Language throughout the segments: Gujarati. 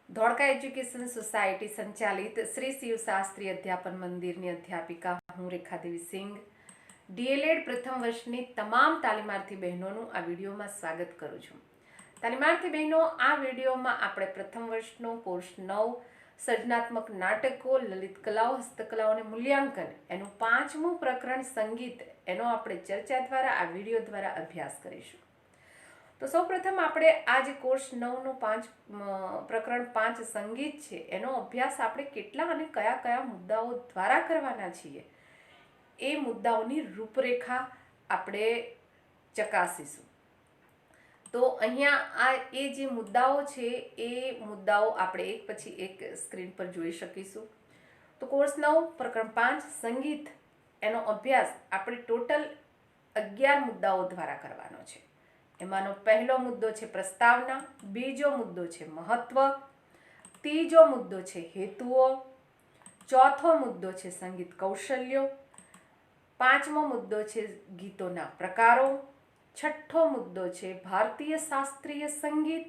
ધોળકા એજ્યુકેશન સોસાયટી સંચાલિત શ્રી શિવશાસ્ત્રી અધ્યાપન મંદિરની અધ્યાપિકા હું રેખાદેવી સિંઘ ડીએલએડ પ્રથમ વર્ષની તમામ તાલીમાર્થી બહેનોનું આ વિડીયોમાં સ્વાગત કરું છું. તાલીમાર્થી બહેનો, આ વિડીયોમાં આપણે પ્રથમ વર્ષનો કોર્સ 9 સર્જનાત્મક નાટકો, લલિત કલાઓ, હસ્તકલાઓ અને મૂલ્યાંકન એનું 5મું પ્રકરણ સંગીત એનો આપણે ચર્ચા દ્વારા આ વિડીયો દ્વારા અભ્યાસ કરીશું. તો સૌપ્રથમ આપણે આ જે કોર્સ 9નું પ્રકરણ 5 સંગીત છે એનો અભ્યાસ આપણે કેટલા અને કયા કયા મુદ્દાઓ દ્વારા કરવાના છીએ એ મુદ્દાઓની રૂપરેખા આપણે ચકાસીશું. તો અહીંયા આ એ જે મુદ્દાઓ છે એ મુદ્દાઓ આપણે એક પછી એક સ્ક્રીન પર જોઈ શકીશું. તો કોર્સ 9 પ્રકરણ 5 સંગીત એનો અભ્યાસ આપણે ટોટલ 11 મુદ્દાઓ દ્વારા કરવાનો છે. એમાંનો પહેલો મુદ્દો છે પ્રસ્તાવના, બીજો મુદ્દો છે મહત્વ, ત્રીજો મુદ્દો છે હેતુઓ, ચોથો મુદ્દો છે સંગીત કૌશલ્યો, પાંચમો મુદ્દો છે ગીતોના પ્રકારો, છઠ્ઠો મુદ્દો છે ભારતીય શાસ્ત્રીય સંગીત,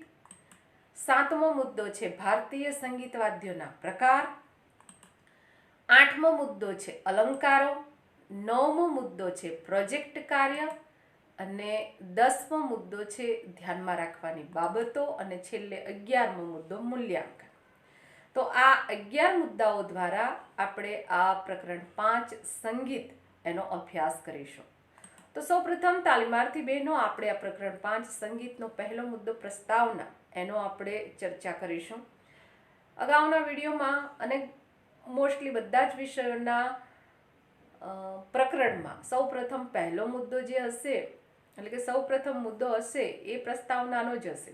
સાતમો મુદ્દો છે ભારતીય સંગીત વાદ્યોના પ્રકાર, આઠમો મુદ્દો છે અલંકારો, નવમો મુદ્દો છે પ્રોજેક્ટ કાર્ય અને 10મો મુદ્દો છે ધ્યાનમાં રાખવાની બાબતો અને છેલ્લે 11મો મુદ્દો મૂલ્યાંકન. તો આ 11 મુદ્દાઓ દ્વારા આપણે આ પ્રકરણ 5 સંગીત એનો અભ્યાસ કરીશું. તો સૌપ્રથમ તાલીમાર્થી બહેનો, આપણે આ પ્રકરણ 5 સંગીતનો પહેલો મુદ્દો પ્રસ્તાવના એનો આપણે ચર્ચા કરીશું. અગાઉના વિડીયોમાં અને મોસ્ટલી બધા જ વિષયોના પ્રકરણમાં સૌપ્રથમ પહેલો મુદ્દો જે હશે એટલે કે સૌપ્રથમ મુદ્દો હશે એ પ્રસ્તાવનાનો જ હશે.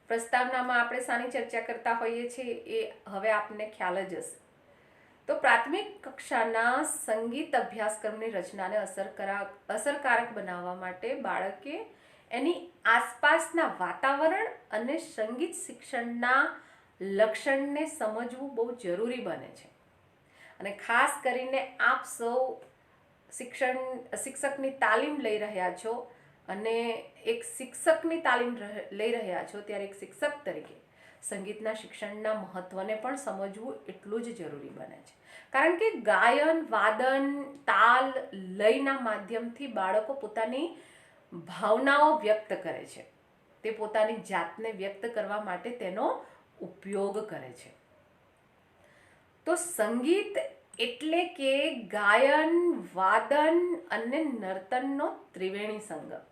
પ્રસ્તાવનામાં આપણે શાની ચર્ચા કરતા હોઈએ છીએ એ હવે આપને ખ્યાલ જ હશે. તો પ્રાથમિક કક્ષાના સંગીત અભ્યાસક્રમની રચનાને અસરકારક બનાવવા માટે બાળકે એની આસપાસના વાતાવરણ અને સંગીત શિક્ષણના લક્ષણને સમજવું બહુ જરૂરી બને છે. અને ખાસ કરીને આપ સૌ શિક્ષકની તાલીમ લઈ રહ્યા છો અને એક શિક્ષકની તાલીમ લઈ રહ્યા છો ત્યારે એક શિક્ષક તરીકે સંગીતના શિક્ષણના મહત્વને પણ સમજવું એટલું જ જરૂરી બને છે. કારણ કે ગાયન, વાદન, તાલ, લયના માધ્યમથી બાળકો પોતાની ભાવનાઓ વ્યક્ત કરે છે. તે પોતાની જાતને વ્યક્ત કરવા માટે તેનો ઉપયોગ કરે છે. તો સંગીત એટલે કે ગાયન, વાદન અને નર્તનનો ત્રિવેણી સંગમ.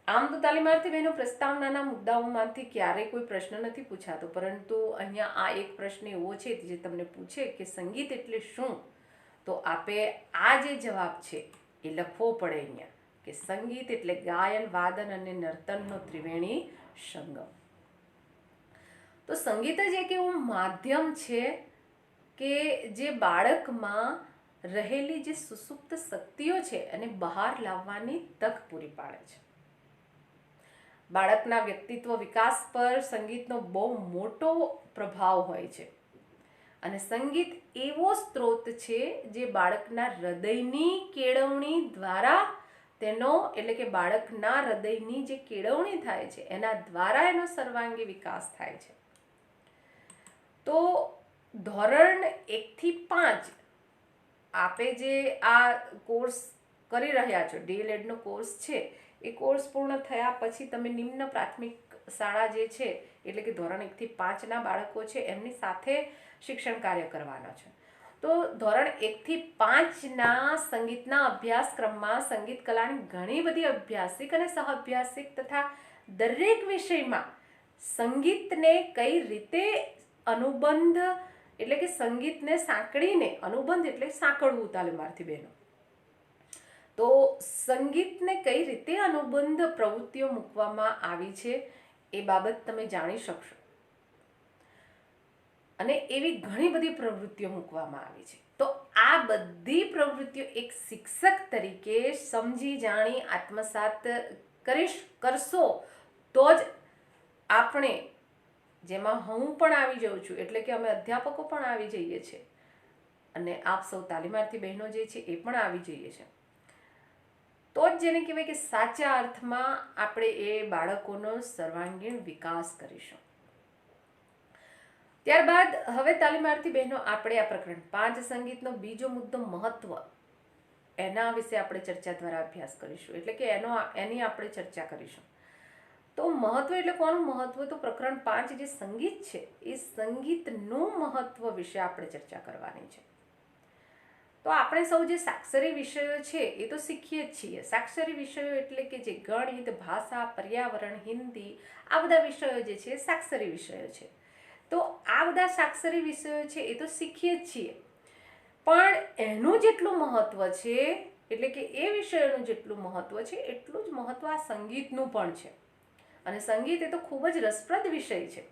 આમ તો તાલીમાર્થી બહેનો પ્રસ્તાવનાના મુદ્દાઓમાંથી ક્યારેય કોઈ પ્રશ્ન નથી પૂછાતો, પરંતુ અહીંયા આ એક પ્રશ્ન એવો છે જે તમને પૂછે કે સંગીત એટલે શું, તો આપે આ જે જવાબ છે એ લખવો પડે અહીંયા કે સંગીત એટલે ગાયન, વાદન અને નર્તનનો ત્રિવેણી સંગમ. તો સંગીત જ એક એવું માધ્યમ છે કે જે બાળકમાં રહેલી જે સુસુપ્ત શક્તિઓ છે એને બહાર લાવવાની તક પૂરી પાડે છે. બાળકના વ્યક્તિત્વ વિકાસ પર સંગીતનો બહુ મોટો પ્રભાવ હોય છે. અને સંગીત એવો સ્ત્રોત છે જે બાળકના હૃદયની કેળવણી દ્વારા તેનો એટલે કે બાળકના હૃદયની જે કેળવણી થાય છે એના દ્વારા એનો સર્વાંગી વિકાસ થાય છે. તો ધોરણ 1 થી 5 આપે જે આ કોર્સ કરી રહ્યા છો, ડીએલએડનો કોર્સ છે, એ કોર્સ પૂર્ણ થયા પછી તમે નિમ્ન પ્રાથમિક શાળા જે છે એટલે કે ધોરણ 1 થી 5ના બાળકો છે એમની સાથે શિક્ષણ કાર્ય કરવાના છે. તો ધોરણ 1 થી 5ના સંગીતના અભ્યાસક્રમમાં સંગીત કલાની ઘણી બધી અભ્યાસિક અને સહઅભ્યાસિક તથા દરેક વિષયમાં સંગીતને કઈ રીતે અનુબંધ એટલે કે સંગીતને સાંકળીને, અનુબંધ એટલે સાંકળવું તાલીમાર્થી બહેનો, તો સંગીતને કઈ રીતે અનુબંધ પ્રવૃત્તિઓ મૂકવામાં આવી છે એ બાબત તમે જાણી શકશો. અને એવી ઘણી બધી પ્રવૃત્તિઓ મૂકવામાં આવી છે. તો આ બધી પ્રવૃત્તિઓ એક શિક્ષક તરીકે સમજી જાણી આત્મસાત કરશો તો જ આપણે, જેમાં હું પણ આવી જાઉં છું એટલે કે અમે અધ્યાપકો પણ આવી જઈએ છીએ અને આપ સૌ તાલીમાર્થી બહેનો જે છે એ પણ આવી જઈએ છીએ, તો જ જેને કહેવાય કે સાચા અર્થમાં આપણે એ બાળકોનો સર્વાંગીણ વિકાસ કરીશું. ત્યારબાદ હવે તાલીમાર્થી બહેનો આપણે આ પ્રકરણ 5 સંગીતનો બીજો મુદ્દો મહત્વ, એના વિશે આપણે ચર્ચા દ્વારા અભ્યાસ કરીશું, એટલે કે એની આપણે ચર્ચા કરીશું. તો મહત્વ એટલે કોનું મહત્વ? તો પ્રકરણ 5 જે સંગીત છે એ સંગીતનું મહત્વ વિશે આપણે ચર્ચા કરવાની છે. તો આપણે સૌ જે સાક્ષરી વિષયો છે એ તો શીખીએ જ છીએ. સાક્ષરી વિષયો એટલે કે જે ગણિત, ભાષા, પર્યાવરણ, હિન્દી, આ બધા વિષયો જે છે એ સાક્ષરી વિષયો છે. તો આ બધા સાક્ષરી વિષયો છે એ તો શીખીએ જ છીએ, પણ એનું જેટલું મહત્વ છે, એટલે કે એ વિષયોનું જેટલું મહત્વ છે એટલું જ મહત્વ આ સંગીતનું પણ છે. અને સંગીત એ તો ખૂબ જ રસપ્રદ વિષય છે.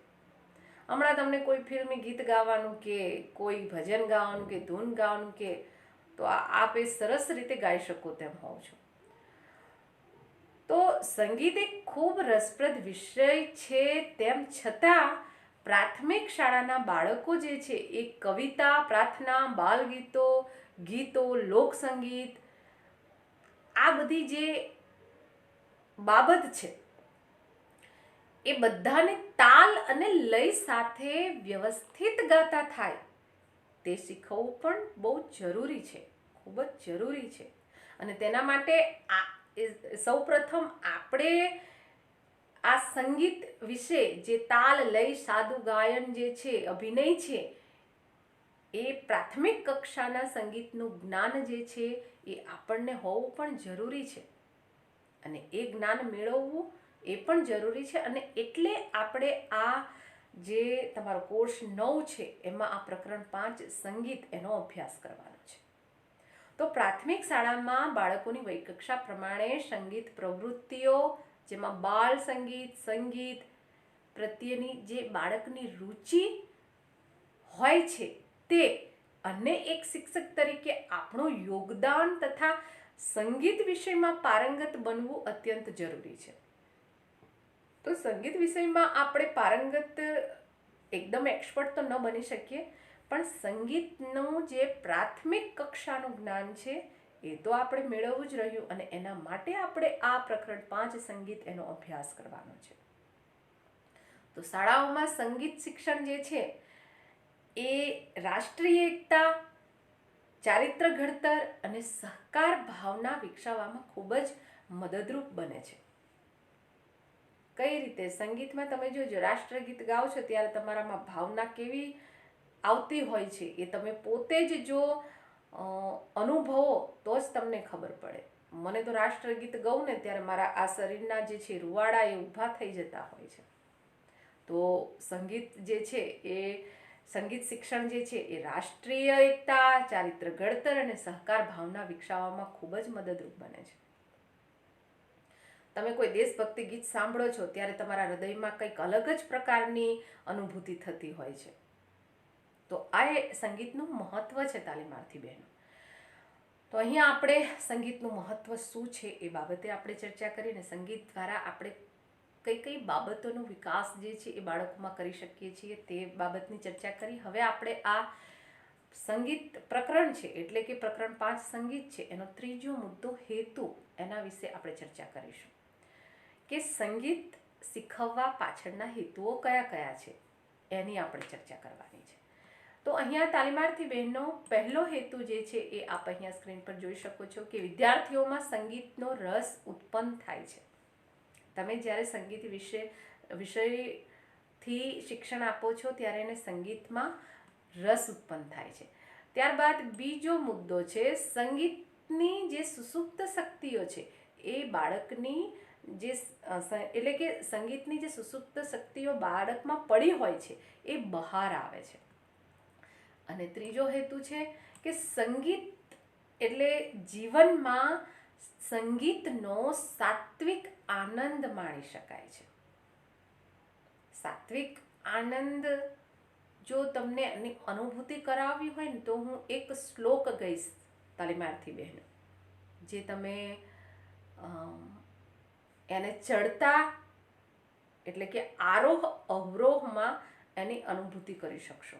હમણાં તમને કોઈ ફિલ્મી ગીત ગાવાનું કે કોઈ ભજન ગાવાનું કે ધૂન ગાવાનું કે, તો આપ એ સરસ રીતે ગાઈ શકો તેમ હોવ છો. તો સંગીત એક ખૂબ રસપ્રદ વિષય છે, તેમ છતાં પ્રાથમિક શાળાના બાળકો જે છે એ કવિતા, પ્રાર્થના, બાલગીતો, ગીતો, લોકસંગીત, આ બધી જે બાબત છે એ બધાને તાલ અને લય સાથે વ્યવસ્થિત ગાતા થાય તે શીખવવું પણ બહુ જરૂરી છે, ખૂબ જ જરૂરી છે. અને તેના માટે સૌપ્રથમ આપણે આ સંગીત વિશે જે તાલ, લય, સાદું ગાયન જે છે, અભિનય છે, એ પ્રાથમિક કક્ષાના સંગીતનું જ્ઞાન જે છે એ આપણને હોવું પણ જરૂરી છે. અને એ જ્ઞાન મેળવવું એ પણ જરૂરી છે. અને એટલે આપણે આ જે તમારો કોર્સ 9 છે એમાં આ પ્રકરણ 5 સંગીત એનો અભ્યાસ કરવાનો છે. તો પ્રાથમિક શાળામાં બાળકોની વયકક્ષા પ્રમાણે સંગીત પ્રવૃત્તિઓ, જેમાં બાળ સંગીત, સંગીત પ્રત્યેની જે બાળકની રુચિ હોય છે તે, અને એક શિક્ષક તરીકે આપણું યોગદાન તથા સંગીત વિષયમાં પારંગત બનવું અત્યંત જરૂરી છે. તો સંગીત વિષયમાં આપણે પારંગત એકદમ એક્સપર્ટ તો ન બની શકીએ, પણ સંગીતનું જે પ્રાથમિક કક્ષાનું જ્ઞાન છે એ તો આપણે મેળવવું જ રહ્યું. અને એના માટે આપણે આ પ્રકરણ 5 સંગીત એનો અભ્યાસ કરવાનો છે. તો શાળાઓમાં સંગીત શિક્ષણ જે છે એ રાષ્ટ્રીય એકતા, ચારિત્ર ઘડતર અને સહકાર ભાવના વિકસાવવામાં ખૂબ જ મદદરૂપ બને છે. કઈ રીતે? સંગીતમાં તમે જોજો, રાષ્ટ્રગીત ગાઓ છો ત્યારે તમારામાં ભાવના કેવી આવતી હોય છે એ તમે પોતે જ જો અનુભવો તો જ તમને ખબર પડે. મને તો રાષ્ટ્રગીત ગાઉં ને ત્યારે મારા આ શરીરના જે છે રૂવાડા એ ઊભા થઈ જતા હોય છે. તો સંગીત જે છે એ સંગીત શિક્ષણ જે છે એ રાષ્ટ્રીય એકતા, ચારિત્ર ઘડતર અને સહકાર ભાવના વિકસાવવામાં ખૂબ જ મદદરૂપ બને છે. તમે કોઈ દેશભક્તિ ગીત સાંભળો છો ત્યારે તમારા હૃદયમાં કંઈક અલગ જ પ્રકારની અનુભૂતિ થતી હોય છે. તો આ સંગીતનું મહત્વ છે તાલીમાર્થી બહેનો. તો અહીંયા આપણે સંગીતનું મહત્વ શું છે એ બાબતે આપણે ચર્ચા કરીને સંગીત દ્વારા આપણે કઈ કઈ બાબતોનો વિકાસ જે છે એ બાળકોમાં કરી શકીએ છીએ તે બાબતની ચર્ચા કરી. હવે આપણે આ સંગીત પ્રકરણ છે, એટલે કે પ્રકરણ 5 સંગીત છે, એનો ત્રીજો મુદ્દો હેતુ, એના વિશે આપણે ચર્ચા કરીશું કે સંગીત શીખવવા પાછળના હેતુઓ કયા કયા છે એની આપણે ચર્ચા કરવાની છે. તો અહીંયા તાલીમાર્થી બહેનો પહેલો હેતુ જે છે એ આપ અહીંયા સ્ક્રીન પર જોઈ શકો છો કે વિદ્યાર્થીઓમાં સંગીતનો રસ ઉત્પન્ન થાય છે. તમે જ્યારે સંગીત વિષયથી શિક્ષણ આપો છો ત્યારે એને સંગીતમાં રસ ઉત્પન્ન થાય છે. ત્યારબાદ બીજો મુદ્દો છે સંગીતની જે સુસુપ્ત શક્તિઓ છે એ બાળકની જે એટલે કે સંગીતની જે સુસુપ્ત શક્તિઓ બાળકમાં પડી હોય છે એ બહાર આવે છે. અને ત્રીજો હેતુ છે કે સંગીત એટલે જીવનમાં સંગીતનો સાત્વિક આનંદ માણી શકાય છે. સાત્વિક આનંદ જો તમને એની અનુભૂતિ કરાવવી હોય ને તો હું એક શ્લોક ગઈશ તાલીમાર્થી બહેનો, જે તમે એને ચડતા એટલે કે આરોહ અવરોહમાં એની અનુભૂતિ કરી શકશો.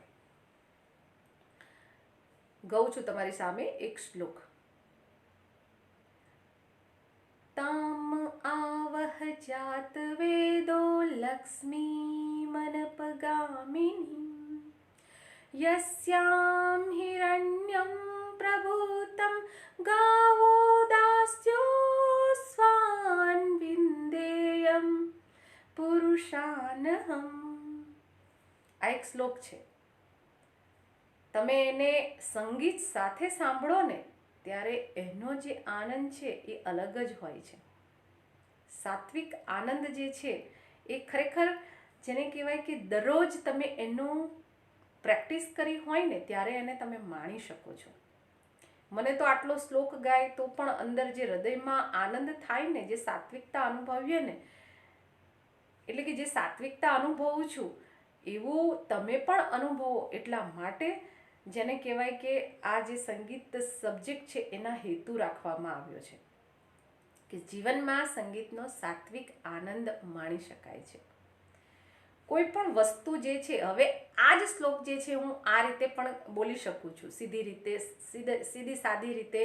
ગઉં છું તમારી સામે એક શ્લોક. તામ આવહ જાત વેદો લક્ષ્મી મનપગામિની यस्यां हिरण्यं प्रभूतं गावो दास्योऽस्वान् विन्देयं પુરુષાનહમ. આ એક શ્લોક છે. તમે એને સંગીત સાથે સાંભળો ને ત્યારે એનો જે આનંદ છે એ અલગ જ હોય છે. સાત્વિક આનંદ જે છે એ ખરેખર જેને કહેવાય કે દરરોજ તમે એનું પ્રેક્ટિસ કરી હોય ને ત્યારે એને તમે માણી શકો છો. મને તો આટલો શ્લોક ગાય તો પણ અંદર જે હૃદયમાં આનંદ થાય ને, જે સાત્વિકતા અનુભવીએ ને, એટલે કે જે સાત્વિકતા અનુભવું છું એવું તમે પણ અનુભવો. એટલા માટે જેને કહેવાય કે આ જે સંગીત સબ્જેક્ટ છે એના હેતુ રાખવામાં આવ્યો છે કે જીવનમાં સંગીતનો સાત્વિક આનંદ માણી શકાય છે. કોઈ પણ વસ્તુ જે છે, હવે આ જ શ્લોક જે છે હું આ રીતે પણ બોલી શકું છું, સીધી રીતે, સીધી સાદી રીતે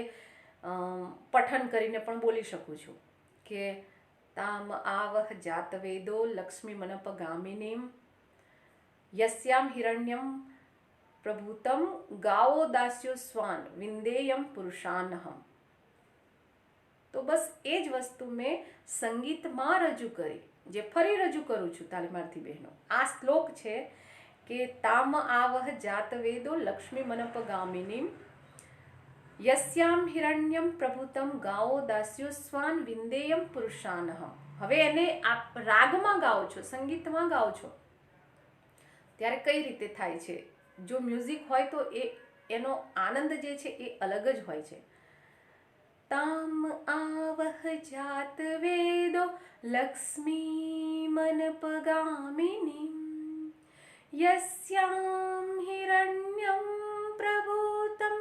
પઠન કરીને પણ બોલી શકું છું કે તામ આવહ જાત વેદો લક્ષ્મી મનપગામિનીમ યસ્યામ હિરણ્યમ પ્રભૂતમ ગાવો દાસ્યો સ્વાન વિંદેયમ પુરુષાનહમ. તો બસ એ જ વસ્તુ મેં સંગીતમાં રજૂ કરી, જે ફરી રજૂ કરું છું તાલીમાર્થી બહેનો. આ શ્લોક છે કે તામ આવહ જાત વેદો લક્ષ્મી મનપગામિનીમ યસ્યામ હિરણ્યમ પ્રભૂતમ ગાઓ દાસ્યો સ્વાન વિંદેયમ પુરુષાનહમ. હવે એને આપ રાગમાં ગાઓ છો, સંગીતમાં ગાઓ છો ત્યારે કઈ રીતે થાય છે? જો મ્યુઝિક હોય તો એનો આનંદ જે છે એ અલગ જ હોય છે. તામ આવહ જાત વેદો લક્ષ્મી મનપગામિનીમ યસ્યામ હિરણ્યમ પ્રભૂતમ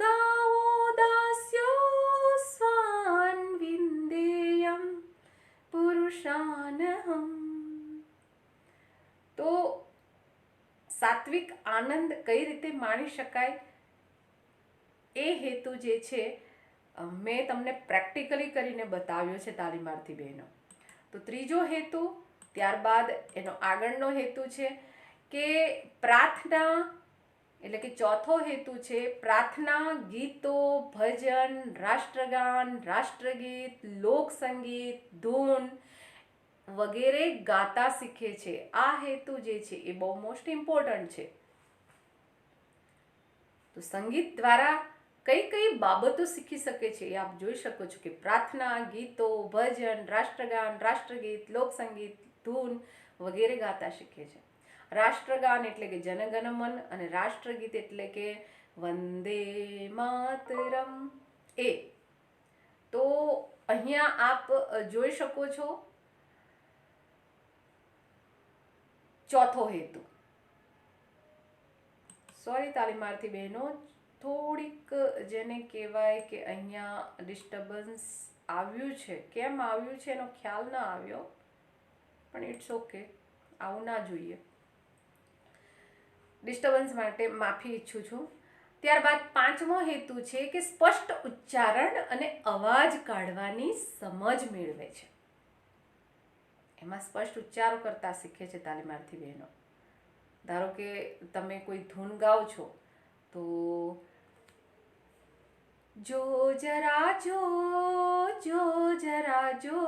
ગાવો દાસ્યો સ્વાન વિંદેયમ પુરુષાનહમ. તો સાત્વિક આનંદ કઈ રીતે માણી શકાય એ હેતુ જે છે મેં તમને પ્રેક્ટિકલી કરીને બતાવ્યો છે તાલીમાર્થી બહેનો. તો ત્રીજો હેતુ, ત્યારબાદ એનો આગળનો હેતુ છે કે પ્રાર્થના, એટલે કે ચોથો હેતુ છે પ્રાર્થના, ગીતો, ભજન, રાષ્ટ્રગાન, રાષ્ટ્રગીત, લોકસંગીત, ધૂન વગેરે ગાતા શીખે છે. આ હેતુ જે છે એ બહુ મોસ્ટ ઇમ્પોર્ટન્ટ છે. તો સંગીત દ્વારા કઈ કઈ બાબતો શીખી શકે છે એ આપ જોઈ શકો છો કે પ્રાર્થના, ગીતો, ભજન, રાષ્ટ્રગાન, રાષ્ટ્રગીત, લોકસંગીત, ધૂન વગેરે ગાતા શીખે છે. રાષ્ટ્રગાન એટલે કે જનગણમન અને રાષ્ટ્રગીત એટલે કે વંદે માતરમ. એ તો અહીંયા આપ જોઈ શકો છો ચોથો હેતુ. સોરી તાલીમાર્થી બહેનો, થોડીક જેને કહેવાય કે અહીંયા ડિસ્ટર્બન્સ આવ્યું છે. કેમ આવ્યું છે એનો ખ્યાલ ના આવ્યો, પણ ઇટ્સ ઓકે, આવું ના જોઈએ. ડિસ્ટર્બન્સ માટે માફી ઈચ્છું છું. ત્યારબાદ પાંચમો હેતુ છે કે સ્પષ્ટ ઉચ્ચારણ અને અવાજ કાઢવાની સમજ મેળવે છે. એમાં સ્પષ્ટ ઉચ્ચારો કરતા શીખે છે તાલીમાર્થી બહેનો. ધારો કે તમે કોઈ ધૂન ગાઓ છો તો જો જરા જો, જો જરા જો,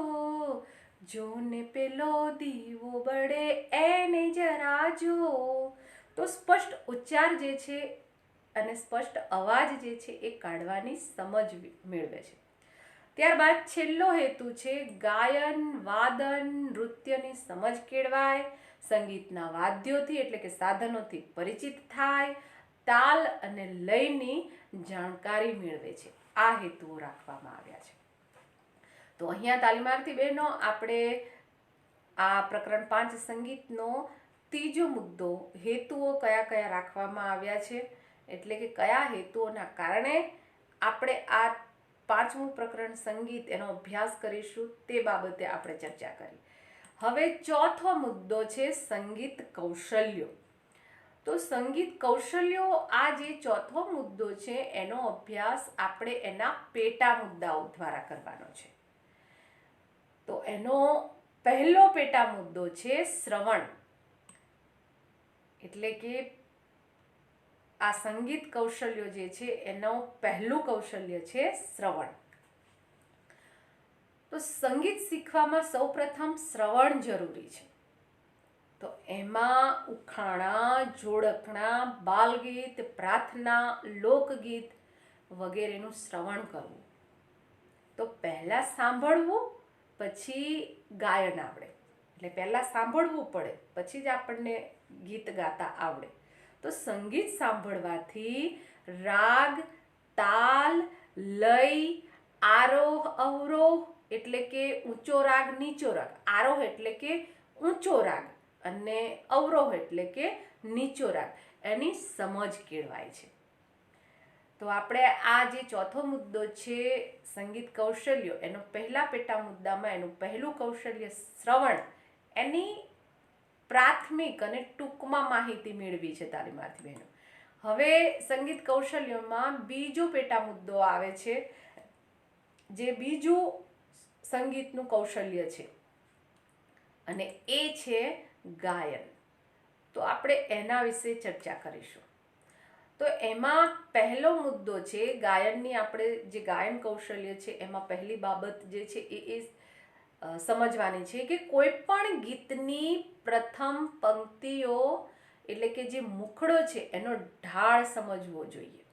જોને પેલો દીવો બળે એને જરા જો. તો સ્પષ્ટ ઉચ્ચાર જે છે અને સ્પષ્ટ અવાજ જે છે એ કાઢવાની સમજ મેળવે છે. ત્યારબાદ છેલ્લો હેતુ છે ગાયન, વાદન, નૃત્યની સમજ કેળવાય, સંગીતના વાદ્યોથી એટલે કે સાધનોથી પરિચિત થાય, તાલ અને લયની જાણકારી મેળવે છે. આ હેતુઓ રાખવામાં આવ્યા છે. તો અહીંયા તાલીમાર્થી બહેનો આપણે આ પ્રકરણ 5 સંગીતનો ત્રીજો મુદ્દો, હેતુઓ કયા કયા રાખવામાં આવ્યા છે, એટલે કે કયા હેતુઓના કારણે આપણે આ 5મું પ્રકરણ સંગીત એનો અભ્યાસ કરીશું તે બાબતે આપણે ચર્ચા કરી. હવે ચોથો મુદ્દો છે સંગીત કૌશલ્યો. તો સંગીત કૌશલ્યો, આ જે ચોથો મુદ્દો છે એનો અભ્યાસ આપણે એના પેટા મુદ્દાઓ દ્વારા કરવાનો છે. તો એનો પહેલો પેટા મુદ્દો છે શ્રવણ, એટલે કે આ સંગીત કૌશલ્યો જે છે એનો પહેલું કૌશલ્ય છે શ્રવણ. તો સંગીત શીખવામાં સૌપ્રથમ શ્રવણ જરૂરી છે. તો એમાં ઉખાણા, જોડકણા, બાલગીત, પ્રાર્થના, લોકગીત વગેરેનું શ્રવણ કરવું. તો પહેલાં સાંભળવું, પછી ગાયન આવડે. એટલે પહેલાં સાંભળવું પડે, પછી જ આપણને ગીત ગાતા આવડે. તો સંગીત સાંભળવાથી રાગ, તાલ, લય, આરોહ, અવરોહ એટલે કે ઊંચો રાગ, નીચો રાગ, આરોહ એટલે કે ઊંચો રાગ અને અવરોહ એટલે કે નીચો રાગ, એની સમજ કેળવાય છે. તો આપણે આ જે ચોથો મુદ્દો છે સંગીત કૌશલ્યો, એનો પહેલા પેટા મુદ્દામાં એનું પહેલું કૌશલ્ય શ્રવણ, એની પ્રાથમિક અને ટૂંકમાં માહિતી મેળવી છે તાલીમાર્થી બહેનો. હવે સંગીત કૌશલ્યોમાં બીજો પેટા મુદ્દો આવે છે, જે બીજું સંગીતનું કૌશલ્ય છે અને એ છે ગાયન. તો આપણે એના વિશે ચર્ચા કરીશું. તો એમાં પહેલો મુદ્દો છે ગાયનની. આપણે જે ગાયન કૌશલ્ય છે એમાં પહેલી બાબત જે છે એ સમજવાની છે કે કોઈ પણ ગીતની પ્રથમ પંક્તિઓ એટલે કે જે મુખડો છે એનો ઢાળ સમજવો જોઈએ.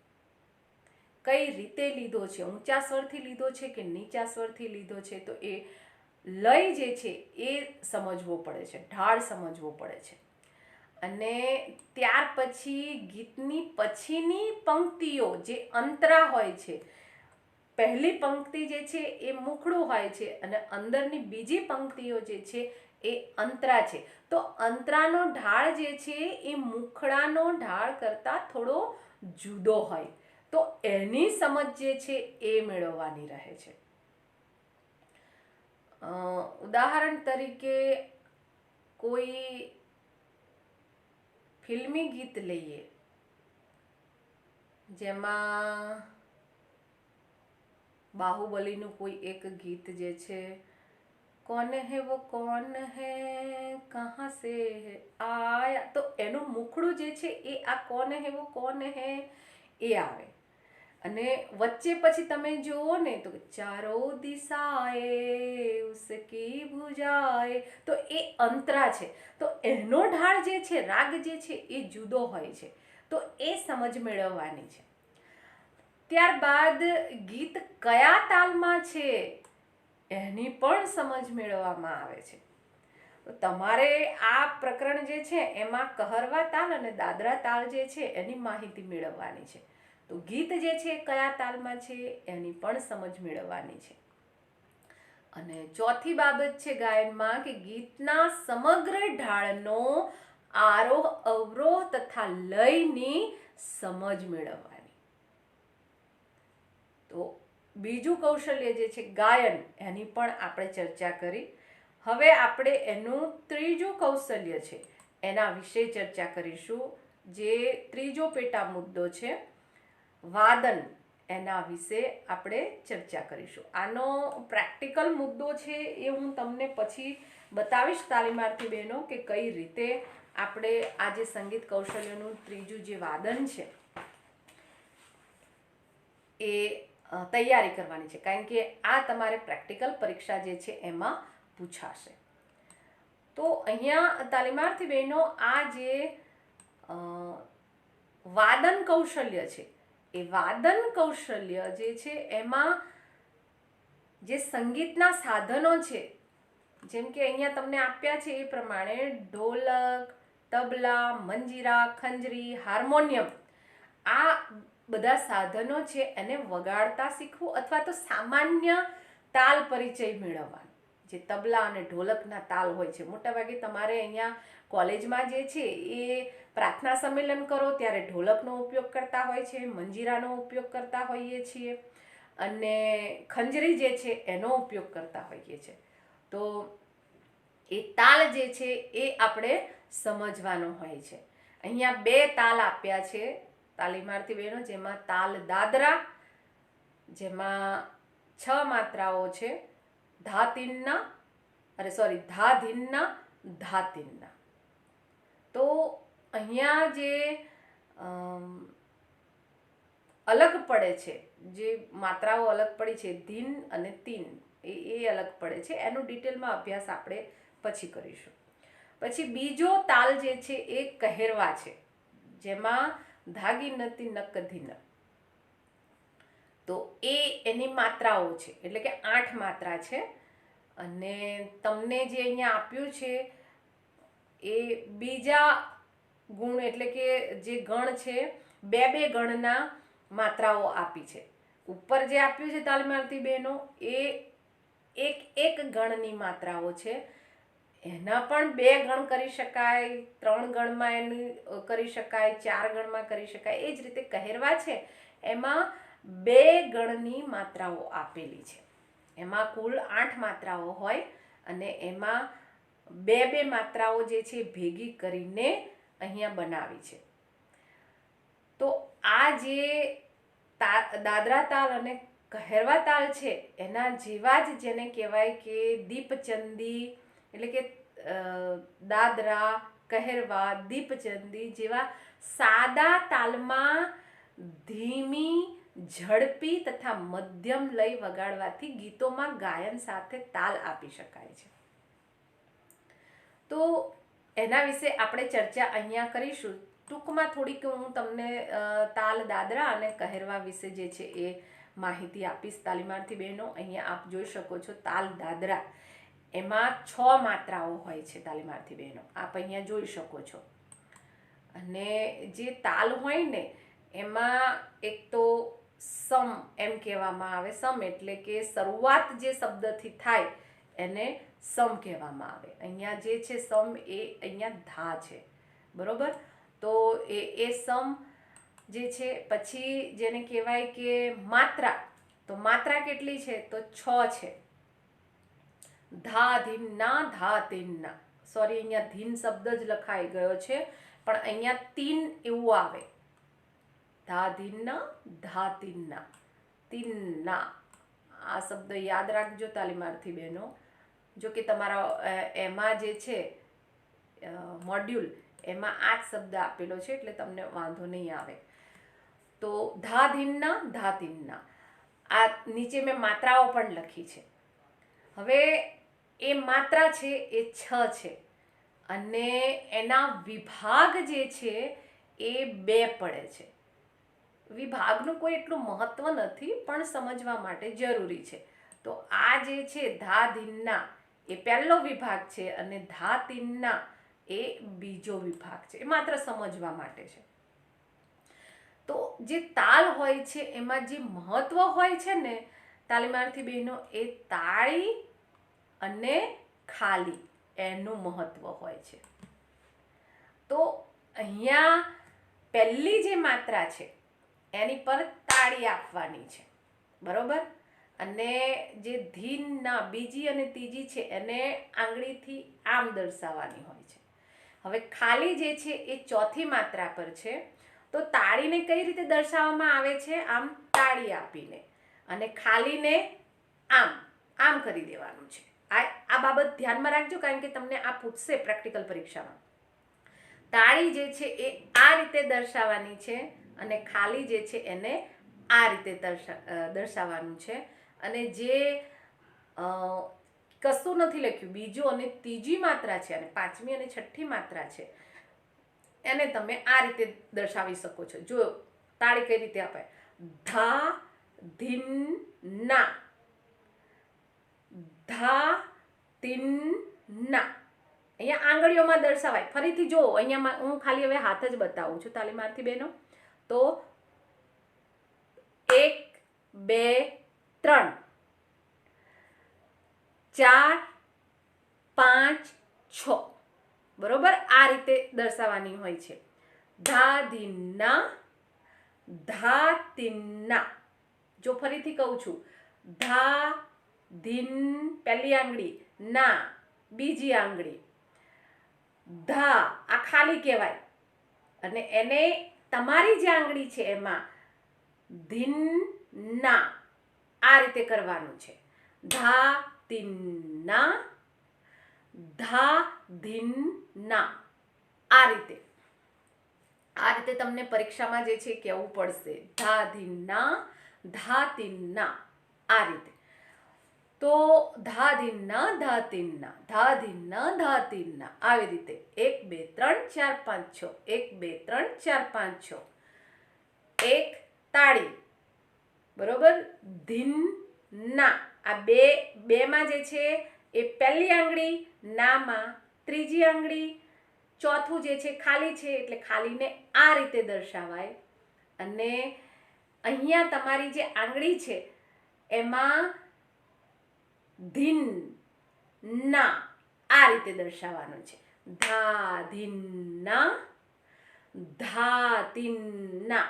કઈ રીતે લીધો છે, ઊંચા સ્વરથી લીધો છે કે નીચા સ્વરથી લીધો છે, તો એ લય જે છે એ સમજવો પડે છે, ઢાળ સમજવો પડે છે. અને ત્યાર પછી ગીતની પછીની પંક્તિઓ જે અંતરા હોય છે, પહેલી પંક્તિ જે છે એ મુખડું હોય છે અને અંદરની બીજી પંક્તિઓ જે છે એ અંતરા છે. તો અંતરાનો ઢાળ જે છે એ મુખડાનો ઢાળ કરતાં થોડો જુદો હોય. તો એની સમજ જે છે એ મેળવવાની રહે છે. ઉદાહરણ તરીકે કોઈ ફિલ્મી ગીત લઈએ, જેમાં બાહુબલીનું કોઈ એક ગીત જે છે, કોન હે વો કોન હે કહા સે આયા, તો એનું મુખડું જે છે એ આ કોન હે વો કોન હે એ આવે. અને વચ્ચે પછી તમે જુઓ ને તો ચારો દિશાએ ઉસકી ભુજાએ, તો એ અંતરા છે. તો એનો ઢાળ જે છે, રાગ જે છે એ જુદો હોય છે. તો એ સમજ મેળવવાની છે. ત્યારબાદ ગીત કયા તાલમાં છે એની પણ સમજ મેળવવામાં આવે છે. તો તમારે આ પ્રકરણ જે છે એમાં કહરવા તાલ અને દાદરા તાલ જે છે એની માહિતી મેળવવાની છે. તો ગીત જે છે કયા તાલમાં છે એની પણ સમજ મેળવવાની છે. અને ચોથી બાબત છે ગાયનમાં કે ગીતના સમગ્ર ઢાળનો આરોહ, અવરોહ તથા લયની સમજ મેળવવાની. તો બીજું કૌશલ્ય જે છે ગાયન, એની પણ આપણે ચર્ચા કરી. હવે આપણે એનું ત્રીજું કૌશલ્ય છે એના વિશે ચર્ચા કરીશું. જે ત્રીજો પેટા મુદ્દો છે વાદન, એના વિશે આપણે ચર્ચા કરીશું. આનો પ્રેક્ટિકલ મુદ્દો છે એ હું તમને પછી બતાવીશ તાલીમાર્થી બહેનો કે કઈ રીતે આપણે આ જે સંગીત કૌશલ્યનું ત્રીજું જે વાદન છે એ તૈયારી કરવાની છે, કારણ કે આ તમારે પ્રેક્ટિકલ પરીક્ષા જે છે એમાં પૂછાશે. તો અહીંયા તાલીમાર્થી બહેનો આ જે વાદન કૌશલ્ય છે, એ વાદન કૌશલ્ય જે છે એમાં જે સંગીતના સાધનો છે, જેમ કે અહીંયા તમને આપ્યા છે એ પ્રમાણે ઢોલક, તબલા, મંજીરા, ખંજરી, હાર્મોનિયમ, આ બધા સાધનો છે એને વગાડતા શીખવું અથવા તો સામાન્ય તાલ પરિચય મેળવવાનો. જે તબલા અને ઢોલકના તાલ હોય છે, મોટાભાગે તમારે અહીંયા કોલેજમાં જે છે એ પ્રાર્થના સંમેલન કરો ત્યારે ઢોલકનો ઉપયોગ કરતા હોય છે, મંજીરાનો ઉપયોગ કરતા હોઈએ છીએ અને ખંજરી જે છે એનો ઉપયોગ કરતા હોઈએ છીએ. તો એ તાલ જે છે એ આપણે સમજવાનો હોય છે. અહીંયા 2 તાલ આપ્યા છે તાલીમાર્થી બહેનો, જેમાં તાલ દાદરા, જેમાં 6 માત્રાઓ છે, ધા ધીનના, ધા તીનના. તો અહીંયા જે અલગ પડે છે, જે માત્રાઓ અલગ પડી છે ધીન અને તીન, એ અલગ પડે છે. એનો ડિટેલમાં અભ્યાસ આપણે પછી કરીશું. પછી બીજો તાલ જે છે એ કહેરવા છે, જેમાં ધાગી નતી નક ધીન. તો એની માત્રાઓ છે, એટલે કે 8 માત્રા છે. અને તમને જે અહીંયા આપ્યું છે એ બીજા ગુણ, એટલે કે જે ગણ છે, બે ગણના માત્રાઓ આપી છે. ઉપર જે આપ્યું છે તાલીમાર્થી બહેનો એ એક ગણની માત્રાઓ છે. એના પણ 2 ગણ કરી શકાય, 3 ગણમાં એની કરી શકાય, 4 ગણમાં કરી શકાય. એ જ રીતે કહેરવા છે એમાં 2 ગણની માત્રાઓ આપેલી છે. એમાં કુલ 8 માત્રાઓ હોય અને એમાં 2 માત્રાઓ જે છે ભેગી કરીને અહીંયા બનાવી છે. તો આ જે દાદરા તાલ અને કહેરવા તાલ છે એના જેવા જ, જેને કહેવાય કે દીપચંદી, એટલે કે દાદરા, કહેરવા, દીપચંદી જેવા સાદા તાલમાં ધીમી, ઝડપી તથા મધ્યમ લય વગાડવાથી ગીતોમાં ગાયન સાથે તાલ આપી શકાય છે. તો એના વિશે આપણે ચર્ચા અહીંયા કરીશું. ટૂંકમાં થોડીક હું તમને તાલ દાદરા અને કહેરવા વિશે જે છે એ માહિતી આપીશ તાલીમાર્થી બહેનો. અહીંયા આપ જોઈ શકો છો તાલ દાદરા, એમાં 6 માત્રાઓ હોય છે તાલીમાર્થી બહેનો, આપ અહીંયા જોઈ શકો છો. અને જે તાલ હોય ને એમાં એક તો સમ એમ કહેવામાં આવે. સમ એટલે કે શરૂઆત જે શબ્દથી થાય એને સમ કહેવામાં આવે. અહીંયા જે છે સમ એ અહીંયા ધા છે, બરોબર. તો એ સમ જે છે. પછી જેને કહેવાય કે માત્રા, તો માત્રા કેટલી છે તો 6 છે. ધા ધીન ના, ધા તીન ના. સોરી, અહીંયા ધીન શબ્દ જ લખાઈ ગયો છે, પણ અહીંયા તીન એવું આવે. ધા ધીન ના, ધા તીન ના, તીન ના. આ શબ્દ યાદ રાખજો તાલીમાર્થી બહેનો. જો કે તમારા એમાં જે છે મોડ્યુલ એમાં આ જ શબ્દ આપેલો છે એટલે તમને વાંધો નહીં આવે. તો ધા ધીનના, ધા તીનના. આ નીચે મેં માત્રાઓ પણ લખી છે. હવે એ માત્રા છે એ 6 છે અને એના વિભાગ જે છે એ 2 પડે છે. વિભાગનું કોઈ એટલું મહત્વ નથી, પણ સમજવા માટે જરૂરી છે. તો આ જે છે ધા ધીનના એ પહેલો વિભાગ છે અને ધા તીનના એ બીજો વિભાગ છે. એ માત્ર સમજવા માટે છે. તો જે તાલ હોય છે એમાં જે મહત્વ હોય છે ને તાલીમાર્થી બહેનો, એ તાળી અને ખાલી, એનું મહત્વ હોય છે. તો અહીંયા પહેલી જે માત્રા છે એની પર તાળી આપવાની છે, બરોબર. અને જે ધીનના બીજી અને ત્રીજી છે એને આંગળીથી આમ દર્શાવવાની હોય છે. હવે ખાલી જે છે એ ચોથી માત્રા પર છે. તો તાળીને કઈ રીતે દર્શાવવામાં આવે છે? આમ તાળી આપીને, અને ખાલીને આમ કરી દેવાનું છે. આ બાબત ધ્યાનમાં રાખજો, કારણ કે તમને આ પૂછશે પ્રેક્ટિકલ પરીક્ષામાં. તાળી જે છે એ આ રીતે દર્શાવવાની છે અને ખાલી જે છે એને આ રીતે દર્શાવવાનું છે. અને જે કશું નથી લખ્યું, બીજો અને ત્રીજી માત્રા છે અને પાંચમી અને છઠ્ઠી માત્રા છે, એને તમે આ રીતે દર્શાવી શકો છો. જો તાળી કઈ રીતે અપાય? ધા ધીન ના, ધા તીન ના. અહીંયા આંગળીઓમાં દર્શાવાય. ફરીથી જો અહીંયા હું ખાલી હવે હાથ જ બતાવું છું તાલીમાર્થી બહેનો. તો 1 2 3 4 5 6, બરોબર. આ રીતે દર્શાવવાની હોય છે. ધા ધીના, ધા તીના. જો ફરીથી કહું છું, ધા ધીન પહેલી આંગળી, ના બીજી આંગળી, ધા આ ખાલી કહેવાય. અને એને તમારી જે આંગળી છે એમાં ધીન ના આ રીતે કરવાનું છે. ધા તીન ના, ધા ધીન ના, આ રીતે. આ રીતે તમને પરીક્ષામાં જે છે કહેવું પડશે, ધા ધીના ધા તીના, આ રીતે. તો ધા ધીના ધા તીના, ધા ધીના ધા તીના, આવી રીતે 1 2 3 4 5 6, 1 2 3 4 5 6, એક તાળી, બરોબર. ધીન ના, આ બે માં જે છે એ પહેલી આંગળી, નામાં ત્રીજી આંગળી, ચોથું જે છે ખાલી છે એટલે ખાલીને આ રીતે દર્શાવાય. અને અહીંયા તમારી જે આંગળી છે એમાં ધીન ના આ રીતે દર્શાવવાનું છે. ધા ધીન ના ધા તીન ના,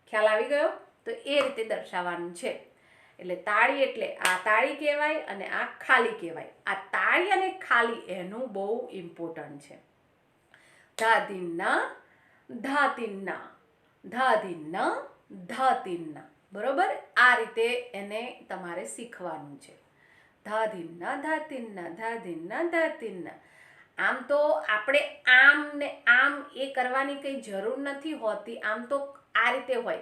ખ્યાલ આવી ગયો? તો એ રીતે દર્શાવવાનું છે. એટલે તાળી એટલે આ તાળી કહેવાય અને આ ખાલી કહેવાય. આ તાળી અને ખાલી એનું બહુ ઇમ્પોર્ટન્ટ છે. ધા ધીના ધા તીના, ધા ધીના ધા તીના, બરોબર. આ રીતે એને તમારે શીખવાનું છે. ધા ધીના ધા તીના, ધા ધીના ધા તીના. આમ તો આપણે આમ ને આમ એ કરવાની કંઈ જરૂર નથી હોતી. આમ તો આ રીતે હોય,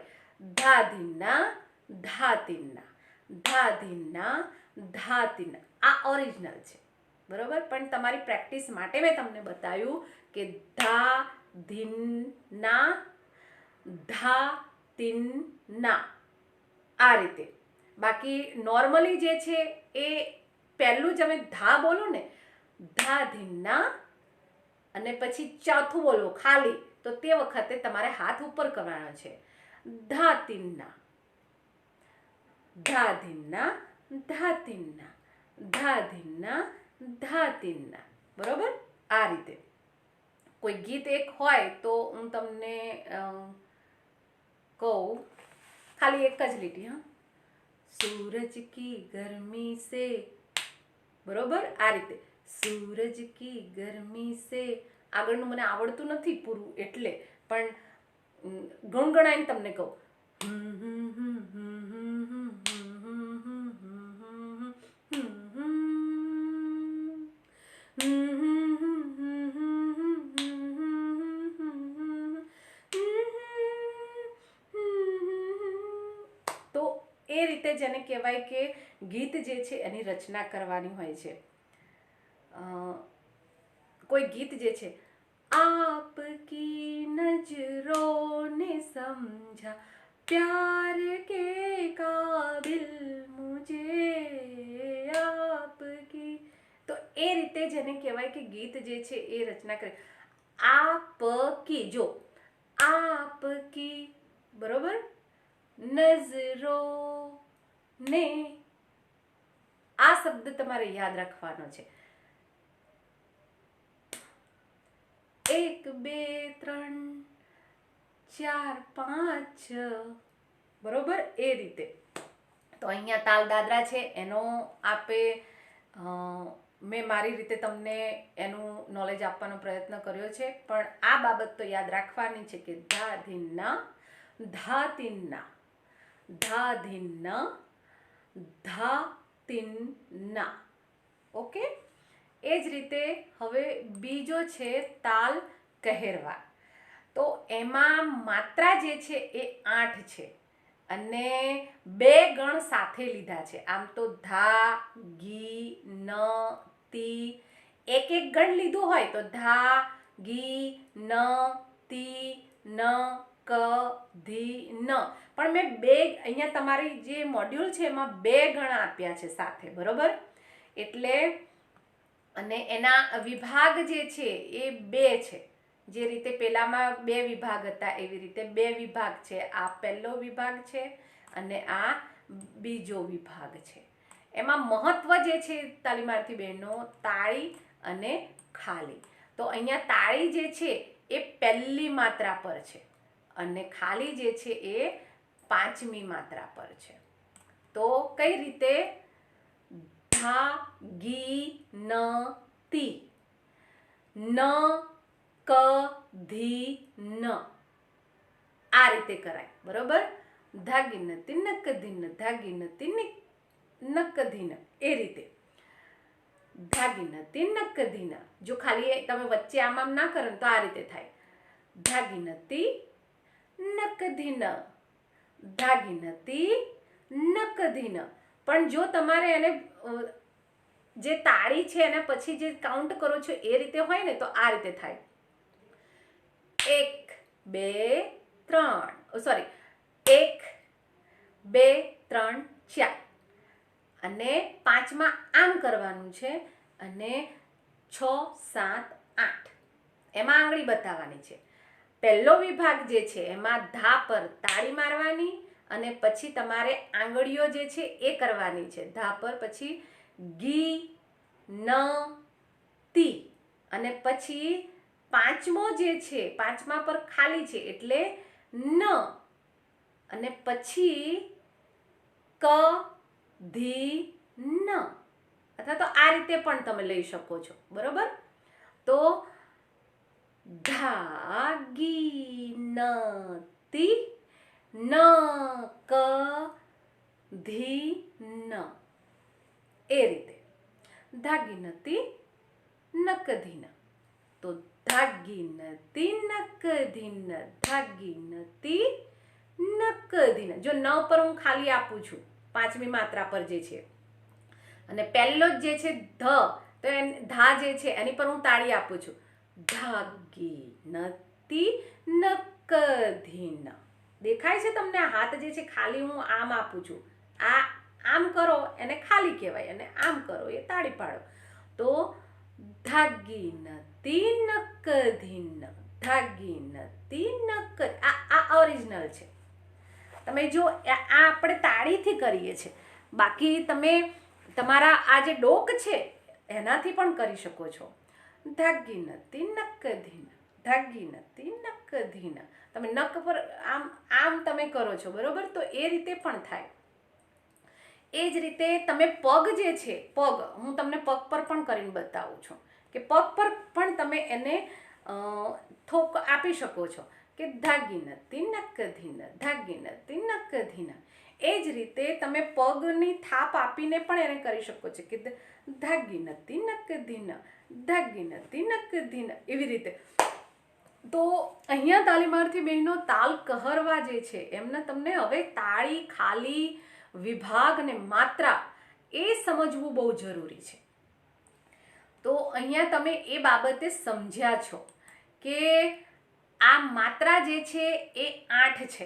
ધા ધીના ધા તીના, ધા ધીના ધા તીના. આ ઓરિજિનલ છે, બરોબર. પણ તમારી પ્રેક્ટિસ માટે મેં તમને બતાવ્યું કે ધા ધીના ધા તીના, આ રીતે. બાકી નોર્મલી જે છે એ પહેલું જ અમે ધા બોલો ને, ધા ધીના, અને પછી ચોથું બોલો ખાલી, તો તે વખતે તમારે હાથ ઉપર કરવાનો છે. ધા તીના, ધા ધીના ધા તીના, ધા ધીના ધા તીના, બરોબર. આ રીતે કોઈ ગીત એક હોય તો હું તમને કહું, ખાલી એક જ લીટી. હા, सूरज की गर्मी से, બરોબર. આ રીતે સૂરજ કી ગરમી સે, આગળનું મને આવડતું નથી પૂરું એટલે, પણ ગુણગણાઈને તમને કહું. તો એ રીતે જેને કહેવાય કે ગીત જે છે એની રચના કરવાની હોય છે. કોઈ ગીત જે છે, आपकी नजरों ने समझा प्यार के काबिल मुझे आपकी, તો એ રીતે જેને કહેવાય કે ગીત જે છે એ રચના કરે. આપકી, જો આપકી, બરોબર. નજરો ને, આ શબ્દ તમારે યાદ રાખવાનો છે. 1 2 3 4 5 6, બરોબર. એ રીતે. તો અહીંયા તાલ દાદરા છે એનો આપે મેં મારી રીતે તમને એનું નોલેજ આપવાનો પ્રયત્ન કર્યો છે, પણ આ બાબત તો યાદ રાખવાની છે કે ધા ધીના ધા તીના, ધા ધીના ધા તીના. ઓકે. એ જ રીતે હવે બીજો છે તાલ કહેરવા. તો એમાં માત્રા જે છે એ 8 છે અને 2 ગણ સાથે લીધા છે. આમ તો ધા ગી ન તી એક ગણ લીધું હોય તો ધા ગી ન તી ન ક ધી ન, પણ મેં 2 અહીંયા તમારી જે મોડ્યુલ છે એમાં 2 ગણ આપ્યા છે સાથે, બરોબર. એટલે અને એના વિભાગ જે છે એ 2 છે. જે રીતે પેલામાં 2 વિભાગ હતા એવી રીતે 2 વિભાગ છે. આ પહેલો વિભાગ છે અને આ બીજો વિભાગ છે. એમાં મહત્વ જે છે તાલીમાર્થી બહેનો, તાળી અને ખાલી. તો અહીંયા તાળી જે છે એ પહેલી માત્રા પર છે અને ખાલી જે છે એ 5મી માત્રા પર છે. તો કઈ રીતે? ધા ગી ન તી, ન ક ધી ન, આ રીતે કરાય, બરોબર. ધાગી ન તી નક ધી ન, ધાગી ન તી નક ધી ન, એ રીતે ધાગી ન તી નક ધી ન. જો ખાલી તમે વચ્ચે આમ આમ ના કરો તો આ રીતે થાય. धागिनती नकधीन, धागिनती नकधीन. પણ જો તમારે એને જે તાળી છે એને પછી જે કાઉન્ટ કરો છો એ રીતે હોય ને તો આ રીતે થાય. 1 2 3 સોરી 1 2 3 4 અને પાંચમાં આમ કરવાનું છે અને 6 7 8 એમાં આંગળી બતાવવાની છે. પહેલો વિભાગ જે છે એમાં ધા પર તાળી મારવાની અને પછી તમારે આંગળીઓ જે છે એ કરવાની છે ધા પર, પછી ગી ન તી અને પછી પાંચમો જે છે પાંચમા પર ખાલી છે એટલે ન અને પછી ક ધી ન, અથવા તો આ રીતે પણ તમે લઈ શકો છો. બરોબર? તો धागिनती नकधीन એ રીતે धागिनती नकधीन. તો धागिनती नकधीन, धागिनती नकधीन. જો ન પર હું ખાલી આપું છું પાંચમી માત્રા પર જે છે અને પહેલો જ જે છે ધ, તો ધા જે છે એની પર હું તાળી આપું છું. धागिनती नकधीन. દેખાય છે તમને? હાથ જે છે ખાલી હું આમ આપું છું, આ આમ કરો એને ખાલી કહેવાય અને આમ કરો એ તાળી પાડો. તો धागिनती नकधीन, धागिनती નક. આ ઓરિજિનલ છે. તમે જો આ આપણે તાળીથી કરીએ છીએ, બાકી તમે તમારા આ જે ડોક છે એનાથી પણ કરી શકો છો. धागिनती नकधीन, धागिनती नकधीन. તમે નક પર આમ આમ તમે કરો છો, બરોબર? તો એ રીતે પણ થાય. એ જ રીતે તમે પગ જે છે, પગ હું તમને પગ પર પણ કરીને બતાવું છું કે પગ પર પણ તમે એને થોક આપી શકો છો કે धागिनती नकधीन, धागिनती नकधीन. એ જ રીતે તમે પગની થાપ આપીને પણ એને કરી શકો છો કે धागिनती नकधीन, धागिनती नकधीन. એવી રીતે. તો અહીંયા તાલીમાર્થી બહેનો તાલ કહરવા જે છે એમને તમને હવે તાળી, ખાલી, વિભાગ ને માત્રા એ સમજવું બહુ જરૂરી છે. તો અહીંયા તમે એ બાબતે સમજ્યા છો કે આ માત્રા જે છે એ 8 છે.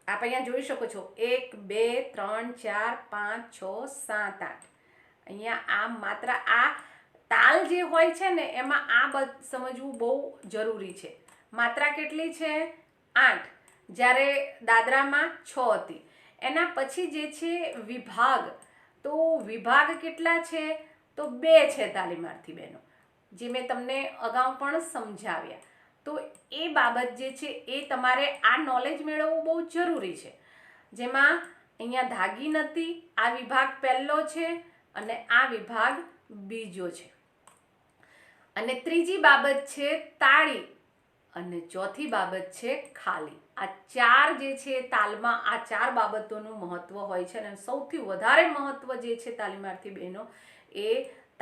આપ અહીંયા જોઈ શકો છો 1 2 3 4 5 6 7 8. અહીંયા આ માત્રા, આ તાલ જે હોય છે ને એમાં આ સમજવું બહુ જરૂરી છે. માત્રા કેટલી છે? 8. જ્યારે દાદરામાં 6 હતી. એના પછી જે છે વિભાગ, તો વિભાગ કેટલા છે? તો 2 છે તાલીમાર્થી બહેનો, જે મેં તમને અગાઉ પણ સમજાવ્યા. તો એ બાબત જે છે એ તમારે આ નોલેજ મેળવવું બહુ જરૂરી છે. જેમાં અહીંયા धागिनती આ વિભાગ પહેલો છે અને આ વિભાગ બીજો છે. અને ત્રીજી બાબત છે તાળી અને ચોથી બાબત છે ખાલી. આ 4 જે છે તાલમાં આ 4 બાબતોનું મહત્વ હોય છે અને સૌથી વધારે મહત્વ જે છે તાલીમાર્થી બહેનો એ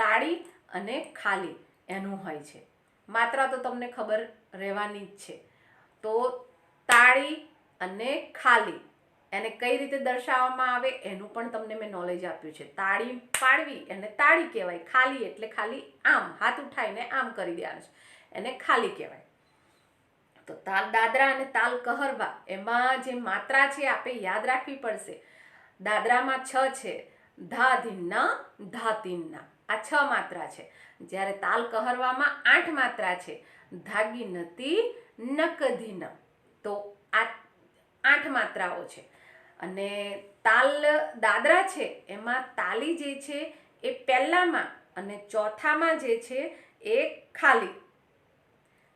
તાળી અને ખાલી એનું હોય છે. માત્રા તો તમને ખબર રહેવાની જ છે. તો તાળી અને ખાલી એને કઈ રીતે દર્શાવવામાં આવે એનું પણ તમને મેં નોલેજ આપ્યું છે. તાળી પાડવી એને તાળી કહેવાય, ખાલી એટલે ખાલી આમ હાથ ઉઠાઈને આમ કરી દેવાનું છે, એને ખાલી કહેવાય. તો તાલ દાદરા અને તાલ કહરવા એમાં જે માત્રા છે આપણે યાદ રાખવી પડશે. દાદરામાં 6 છે, ધા ધીન્ના ધા તીન્ના, આ 6 માત્રા છે. જ્યારે તાલ કહરવામાં 8 માત્રા છે, धागिनती नकधीन. તો આ 8 માત્રાઓ છે. અને તાલ દાદરા છે એમાં તાલી જે છે એ પહેલામાં અને ચોથામાં જે છે એ ખાલી,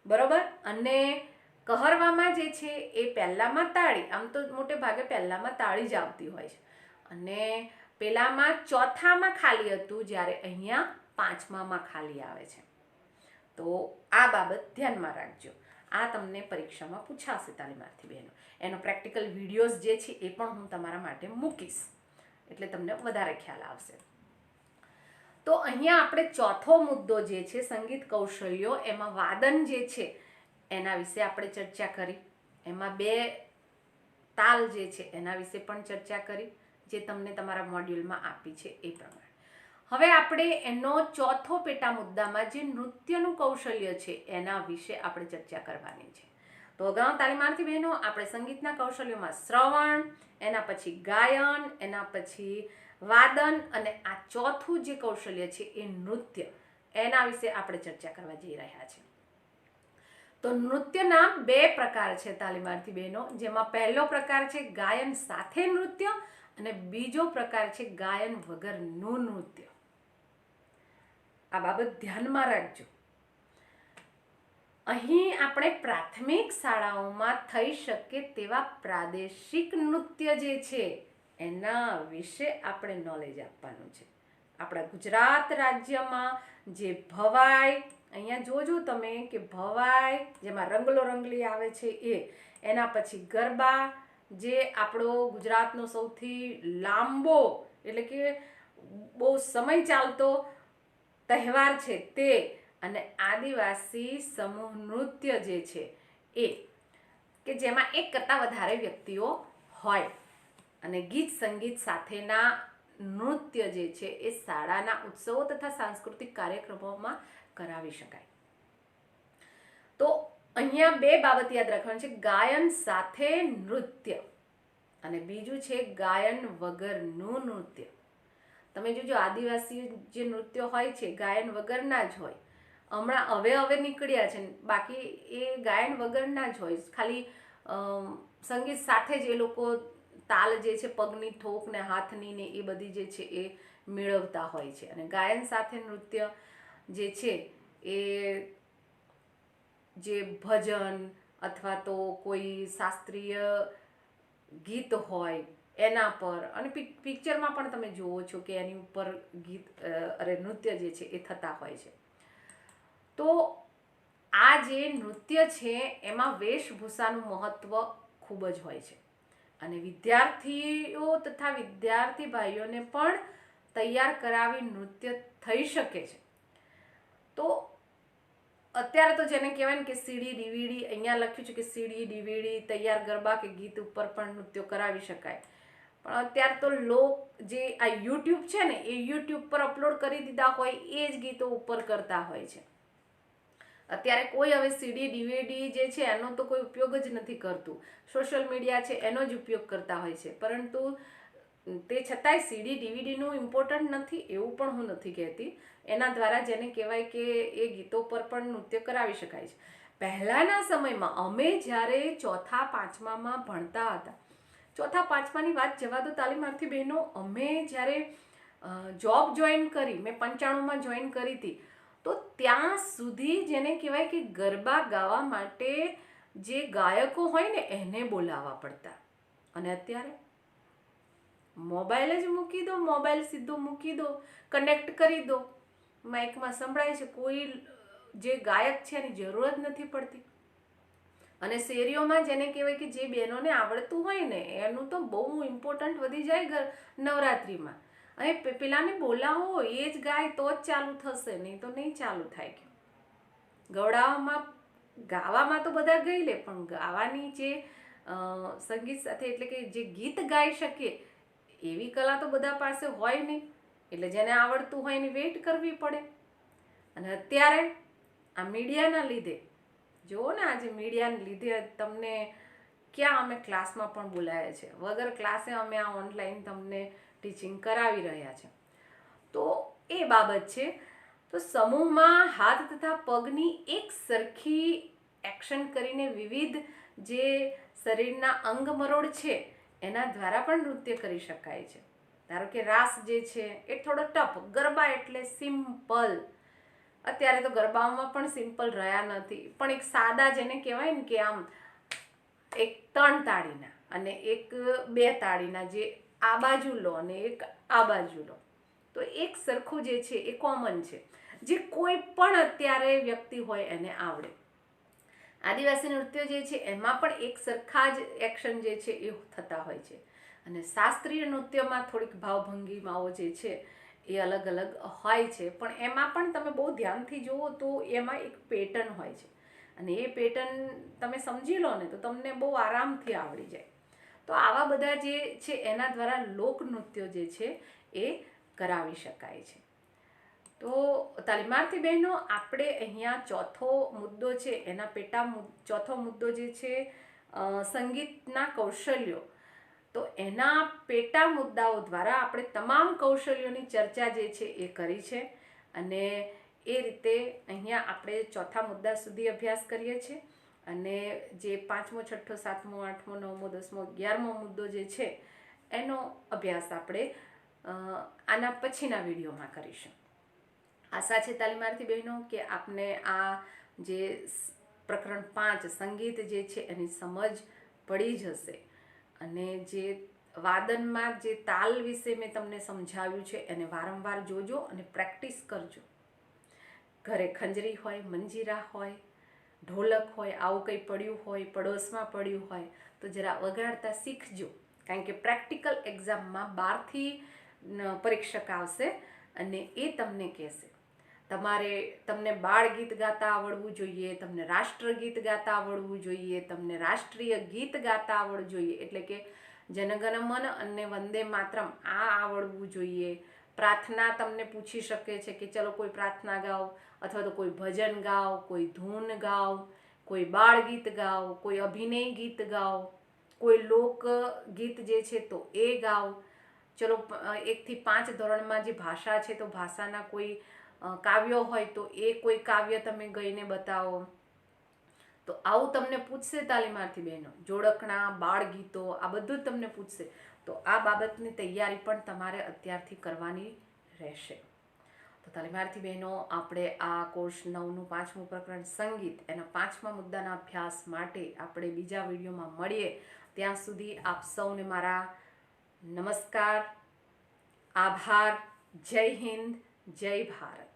બરોબર? અને કહરવામાં જે છે એ પહેલામાં તાળી, આમ તો મોટે ભાગે પહેલામાં તાળી જ આવતી હોય છે અને પેલામાં ચોથામાં ખાલી હતું, જ્યારે અહીંયા પાંચમામાં ખાલી આવે છે. તો આ બાબત ધ્યાનમાં રાખજો. આ તમને પરીક્ષામાં પૂછાશે તાલીમાર્થી બહેનો. એનો પ્રેક્ટિકલ વિડીયોઝ જે છે એ પણ હું તમારા માટે મૂકીશ, એટલે તમને વધારે ખ્યાલ આવશે. તો અહીંયા આપણે ચોથો મુદ્દો જે છે સંગીત કૌશલ્યો, એમાં વાદન જે છે એના વિશે આપણે ચર્ચા કરી. એમાં 2 તાલ જે છે એના વિશે પણ ચર્ચા કરી, જે તમને તમારા મોડ્યુલમાં આપી છે એ પ્રમાણે. હવે આપણે એનો ચોથો પેટા મુદ્દામાં જે નૃત્યનું કૌશલ્ય છે એના વિશે આપણે ચર્ચા કરવાની છે. તો અગાઉ તાલીમાર્થી બહેનો આપણે સંગીતના કૌશલ્યોમાં શ્રવણ, એના પછી ગાયન, એના પછી વાદન અને આ ચોથું જે કૌશલ્ય છે એ નૃત્ય, એના વિશે આપણે ચર્ચા કરવા જઈ રહ્યા છીએ. તો નૃત્યના 2 પ્રકાર છે તાલીમાર્થી બહેનો, જેમાં પહેલો પ્રકાર છે ગાયન સાથે નૃત્ય અને બીજો પ્રકાર છે ગાયન વગરનું નૃત્ય. આ બાબત ધ્યાનમાં રાખજો. અહીં આપણે પ્રાથમિક શાળાઓમાં થઈ શકે તેવા પ્રાદેશિક નૃત્ય જે છે એના વિશે આપણે નોલેજ આપવાનું છે. આપણા ગુજરાત રાજ્યમાં જે ભવાઈ, અહીંયા જોજો તમે કે ભવાઈ જેમાં રંગલો રંગલી આવે છે એ, એના પછી ગરબા જે આપણો ગુજરાતનો સૌથી લાંબો એટલે કે બહુ સમય ચાલતો તહેવાર છે તે, અને આદિવાસી સમૂહ નૃત્ય જે છે એ, કે જેમાં 1 કરતાં વધારે વ્યક્તિઓ હોય અને ગીત સંગીત સાથેના નૃત્ય જે છે એ શાળાના ઉત્સવો તથા સાંસ્કૃતિક કાર્યક્રમોમાં કરાવી શકાય. તો અહીંયા 2 બાબત યાદ રાખવાની છે, ગાયન સાથે નૃત્ય અને બીજું છે ગાયન વગરનું નૃત્ય. તમે જોજો આદિવાસી જે નૃત્ય હોય છે ગાયન વગરના જ હોય. હમણાં હવે નીકળ્યા છે, બાકી એ ગાયન વગરના જ હોય, ખાલી સંગીત સાથે જ એ લોકો તાલ જે છે પગની ઠોક ને હાથની ને એ બધી જે છે એ મેળવતા હોય છે. અને ગાયન સાથે નૃત્ય જે છે એ જે ભજન અથવા તો કોઈ શાસ્ત્રીય ગીત હોય એના પર, અને પિક્ચરમાં પણ તમે જુઓ છો કે એની ઉપર ગીત નૃત્ય જે છે એ થતા હોય છે. તો આ જે નૃત્ય છે એમાં વેશભૂષાનું મહત્વ ખૂબ જ હોય છે અને વિદ્યાર્થીઓ તથા વિદ્યાર્થી ભાઈઓને પણ તૈયાર કરાવી નૃત્ય થઈ શકે છે. તો અત્યારે તો જેને કહેવાય ને કે સીડી ડીવીડી, અહીંયા લખ્યું છે કે સીડી ડીવીડી તૈયાર ગરબા કે ગીત ઉપર પણ નૃત્યો કરાવી શકાય, પણ અત્યારે તો જે આ યુટ્યુબ છે ને એ યુટ્યુબ પર અપલોડ કરી દીધા હોય એ જ ગીતો ઉપર કરતા હોય છે. અત્યારે કોઈ હવે સીડી ડીવીડી જે છે એનો તો કોઈ ઉપયોગ જ નથી કરતું, સોશિયલ મીડિયા છે એનો જ ઉપયોગ કરતા હોય છે. પરંતુ તે છતાંય સીડી ડીવીડીનું ઇમ્પોર્ટન્ટ નથી એવું પણ હું નથી કહેતી. એના દ્વારા જેને કહેવાય કે એ ગીતો પર પણ નૃત્ય કરાવી શકાય છે. પહેલાંના સમયમાં અમે જ્યારે 4થા 5મામાં ભણતા હતા, 4થા 5માની વાત જવા દો તાલીમાર્થી બહેનો, અમે જ્યારે જોબ જોઈન કરી, મેં 95માં જોઈન કરી હતી, તો ત્યાં સુધી જેને કહેવાય કે ગરબા ગાવા માટે જે ગાયકો હોય ને એને બોલાવવા પડતા. અને અત્યારે મોબાઈલ જ મૂકી દો, મોબાઈલ સીધો મૂકી દો, કનેક્ટ કરી દો, માઇકમાં સંભળાય છે, કોઈ જે ગાયક છે એની જરૂર જ નથી પડતી. અને શેરીઓમાં જેને કહેવાય કે જે બહેનોને આવડતું હોય ને એનું તો બહુ ઇમ્પોર્ટન્ટ વધી જાય નવરાત્રિમાં. અને પેલાને બોલાવો એ જ ગાય તો જ ચાલુ થશે, નહીં તો નહીં ચાલુ થાય. ગવડાવવામાં ગાવામાં તો બધા ગઈ લે, પણ ગાવાની જે સંગીત સાથે એટલે કે જે ગીત ગાઈ શકે એવી કલા તો બધા પાસે હોય નહીં. એટલે જેને આવડતું હોય એની વેઇટ કરવી પડે. અને અત્યારે આ મીડિયાના લીધે જુઓ ને, આજે મીડિયાના લીધે તમને ક્યાં અમે ક્લાસમાં પણ બોલાયા છે, વગર ક્લાસે અમે આ ઓનલાઈન તમને ટીચિંગ કરાવી રહ્યા છે. તો એ બાબત છે. તો સમૂહમાં હાથ તથા પગની એક સરખી એક્શન કરીને વિવિધ જે શરીરના અંગ મરોડ છે એના દ્વારા પણ નૃત્ય કરી શકાય છે. ધારો કે રાસ જે છે એ થોડો ટફ, ગરબા એટલે સિમ્પલ. અત્યારે તો ગરબાઓમાં પણ સિમ્પલ રહ્યા નથી, પણ એક સાદા જેને કહેવાય ને કે આમ એક 3 તાળીના અને એક 2 તાળીના, જે આ બાજુ લો અને એક આ બાજુ લો, તો એક સરખું જે છે એ કોમન છે, જે કોઈ પણ અત્યારે વ્યક્તિ હોય એને આવડે. આદિવાસી નૃત્ય જે છે એમાં પણ એક સરખા જ એક્શન જે છે એ થતા હોય છે. અને શાસ્ત્રીય નૃત્યમાં થોડીક ભાવભંગીમાઓ જે છે એ અલગ અલગ હોય છે, પણ એમાં પણ તમે બહુ ધ્યાનથી જુઓ તો એમાં એક પેટર્ન હોય છે. અને એ પેટર્ન તમે સમજી લો ને તો તમને બહુ આરામથી આવડી જાય. તો આવા બધા જે છે એના દ્વારા લોકનૃત્યો જે છે એ કરાવી શકાય છે. તો તાલીમાર્થી બહેનો, આપણે અહીંયા ચોથો મુદ્દો છે એના ચોથો મુદ્દો જે છે સંગીતના કૌશલ્યો. તો એના પેટા મુદ્દાઓ દ્વારા આપણે તમામ કૌશલ્યોની ચર્ચા જે છે એ કરી છે, અને એ રીતે અહીંયા આપણે ચોથા મુદ્દા સુધી અભ્યાસ કરીએ છીએ. અને જે 5મો, 6ઠ્ઠો, 7મો, 8મો, 9મો, 10મો, 11મો મુદ્દો જે છે એનો અભ્યાસ આપણે આના પછીના વિડીયોમાં કરીશું. આશા છે તાલીમાર્થી બહેનો કે આપને આ જે પ્રકરણ 5 સંગીત જે છે એની સમજ પડી જશે, અને જે વાદનમાં જે તાલ વિશે મેં તમને સમજાવ્યું છે એને વારંવાર જોજો અને પ્રેક્ટિસ કરજો. ઘરે ખંજરી હોય, મંજીરા હોય, ઢોલક હોય, આવું કંઈ પડ્યું હોય, પડોશમાં પડ્યું હોય તો જરા વગાડતા શીખજો, કારણ કે પ્રેક્ટિકલ એક્ઝામમાં 12થી પરીક્ષક આવશે અને એ તમને કહેશે તમને બાળ ગીત ગાતા આવડવું જોઈએ, તમને રાષ્ટ્રગીત ગાતા આવડવું જોઈએ, તમને રાષ્ટ્રીય ગીત ગાતા આવડવું જોઈએ, એટલે કે જનગણ મન અને વંદે માતરમ આ આવડવું જોઈએ. પ્રાર્થના તમને પૂછી શકે છે કે ચલો કોઈ પ્રાર્થના ગાઓ, અથવા તો કોઈ ભજન ગાઓ, કોઈ ધૂન ગાઓ, કોઈ બાળ ગીત ગાઓ, કોઈ અભિનય ગીત ગાઓ, કોઈ લોક ગીત જે છે તો એ ગાઓ. ચલો 1 થી 5 ધોરણમાં જે ભાષા છે તો ભાષાના કોઈ કાવ્યો હોય તો એ કોઈ કાવ્ય તમે ગઈને બતાવો. તો આવું તમને પૂછશે તાલીમાર્થી બહેનો, જોડકણા, બાળ ગીતો, આ બધું તમને પૂછશે. તો આ બાબતની તૈયારી પણ તમારે અત્યારથી કરવાની રહેશે. તો તાલીમાર્થી બહેનો, આપણે આ કોર્સ 9નું 5મું પ્રકરણ સંગીત એના 5મા મુદ્દાના અભ્યાસ માટે આપણે બીજા વિડીયોમાં મળીએ. ત્યાં સુધી આપ સૌને મારા નમસ્કાર, આભાર. જય હિન્દ, જય ભારત.